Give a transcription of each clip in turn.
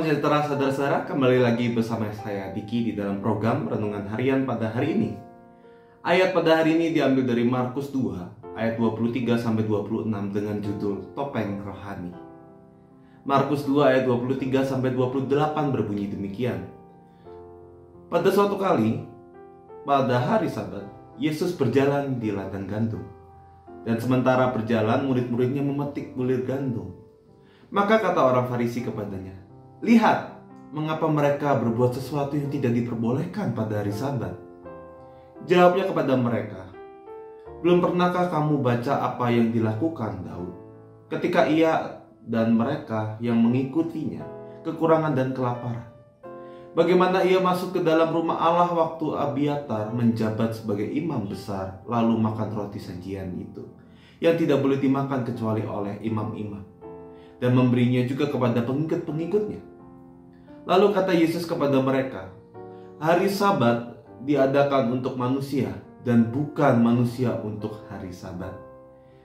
sejahtera saudara-saudara, kembali lagi bersama saya Diki di dalam program Renungan Harian pada hari ini. Ayat pada hari ini diambil dari Markus 2 ayat 23-26 dengan judul Topeng Rohani. Markus 2 ayat 23-28 berbunyi demikian. Pada suatu kali, pada hari Sabat, Yesus berjalan di ladang gandum. Dan sementara berjalan, murid-muridnya memetik bulir gandum. Maka kata orang Farisi kepadanya, "Lihat, mengapa mereka berbuat sesuatu yang tidak diperbolehkan pada hari Sabat?" Jawabnya kepada mereka, "Belum pernahkah kamu baca apa yang dilakukan Daud ketika ia dan mereka yang mengikutinya kekurangan dan kelaparan? Bagaimana ia masuk ke dalam rumah Allah waktu Abiatar menjabat sebagai imam besar, lalu makan roti sajian itu, yang tidak boleh dimakan kecuali oleh imam-imam, dan memberinya juga kepada pengikut-pengikutnya." Lalu kata Yesus kepada mereka, "Hari Sabat diadakan untuk manusia dan bukan manusia untuk hari Sabat.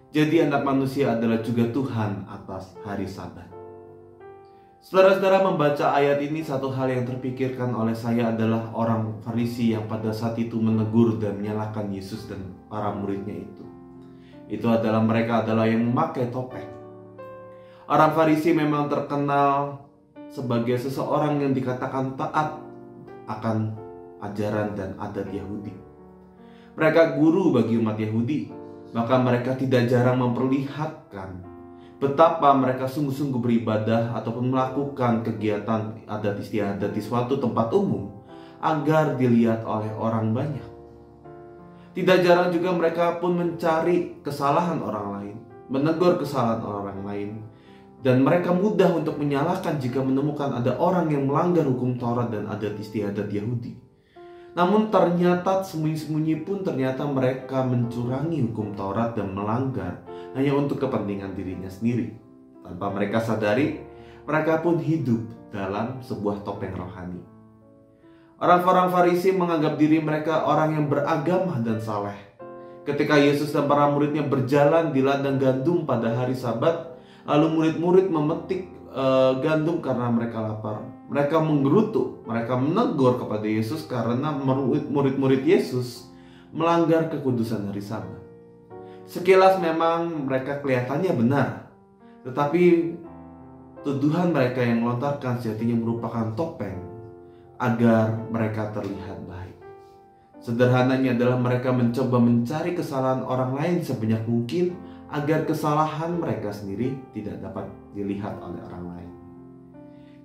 Jadi anak manusia adalah juga Tuhan atas hari Sabat." Saudara-saudara, membaca ayat ini, satu hal yang terpikirkan oleh saya adalah orang Farisi yang pada saat itu menegur dan menyalahkan Yesus dan para muridnya itu. Itu adalah mereka adalah yang memakai topeng. Orang Farisi memang terkenal sebagai seseorang yang dikatakan taat akan ajaran dan adat Yahudi. Mereka guru bagi umat Yahudi, maka mereka tidak jarang memperlihatkan betapa mereka sungguh-sungguh beribadah ataupun melakukan kegiatan adat istiadat di suatu tempat umum agar dilihat oleh orang banyak. Tidak jarang juga mereka pun mencari kesalahan orang lain, menegur kesalahan orang lain, dan mereka mudah untuk menyalahkan jika menemukan ada orang yang melanggar hukum Taurat dan adat istiadat Yahudi. Namun ternyata sembunyi-sembunyi pun ternyata mereka mencurangi hukum Taurat dan melanggar hanya untuk kepentingan dirinya sendiri. Tanpa mereka sadari, mereka pun hidup dalam sebuah topeng rohani. Orang-orang Farisi menganggap diri mereka orang yang beragama dan saleh. Ketika Yesus dan para muridnya berjalan di ladang gandum pada hari Sabat, lalu murid-murid memetik gandum karena mereka lapar. Mereka menggerutu, mereka menegur kepada Yesus karena murid-murid Yesus melanggar kekudusan hari Sabat. Sekilas memang mereka kelihatannya benar, tetapi tuduhan mereka yang melontarkan sejatinya merupakan topeng agar mereka terlihat baik. Sederhananya adalah mereka mencoba mencari kesalahan orang lain sebanyak mungkin agar kesalahan mereka sendiri tidak dapat dilihat oleh orang lain.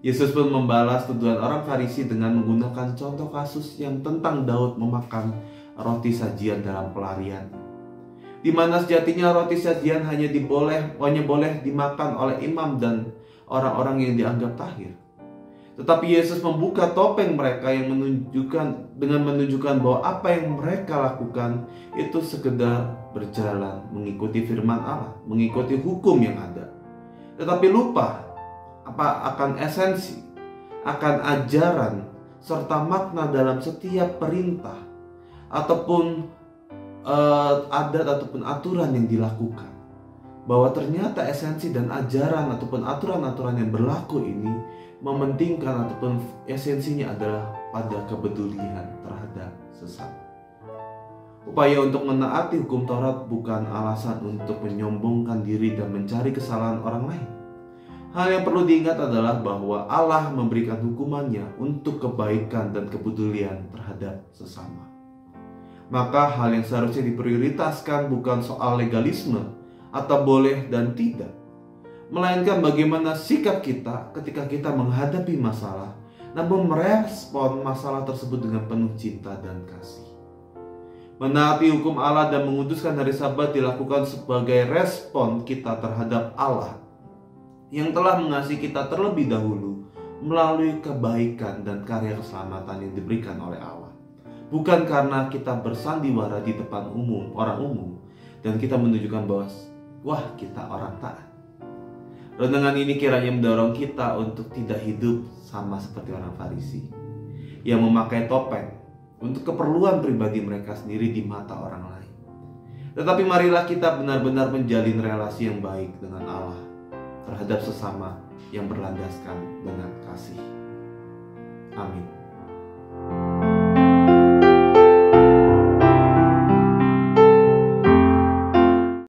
Yesus pun membalas tuduhan orang Farisi dengan menggunakan contoh kasus yang tentang Daud memakan roti sajian dalam pelarian, di mana sejatinya roti sajian hanya boleh dimakan oleh imam dan orang-orang yang dianggap tahir. Tetapi Yesus membuka topeng mereka yang menunjukkan bahwa apa yang mereka lakukan itu sekedar berjalan mengikuti firman Allah, mengikuti hukum yang ada, tetapi lupa akan esensi, akan ajaran serta makna dalam setiap perintah ataupun adat ataupun aturan yang dilakukan. Bahwa ternyata esensi dan ajaran ataupun aturan-aturan yang berlaku ini mementingkan ataupun esensinya adalah pada kepedulian terhadap sesama. Upaya untuk menaati hukum Taurat bukan alasan untuk menyombongkan diri dan mencari kesalahan orang lain. Hal yang perlu diingat adalah bahwa Allah memberikan hukumannya untuk kebaikan dan kepedulian terhadap sesama. Maka hal yang seharusnya diprioritaskan bukan soal legalisme atau boleh dan tidak, melainkan bagaimana sikap kita ketika kita menghadapi masalah, namun merespon masalah tersebut dengan penuh cinta dan kasih. Menaati hukum Allah dan menguduskan hari Sabat dilakukan sebagai respon kita terhadap Allah yang telah mengasihi kita terlebih dahulu melalui kebaikan dan karya keselamatan yang diberikan oleh Allah. Bukan karena kita bersandiwara di depan orang umum dan kita menunjukkan bahwa wah, kita orang taat. Renungan ini kiranya mendorong kita untuk tidak hidup sama seperti orang Farisi yang memakai topeng untuk keperluan pribadi mereka sendiri di mata orang lain. Tetapi marilah kita benar-benar menjalin relasi yang baik dengan Allah terhadap sesama yang berlandaskan dengan kasih. Amin.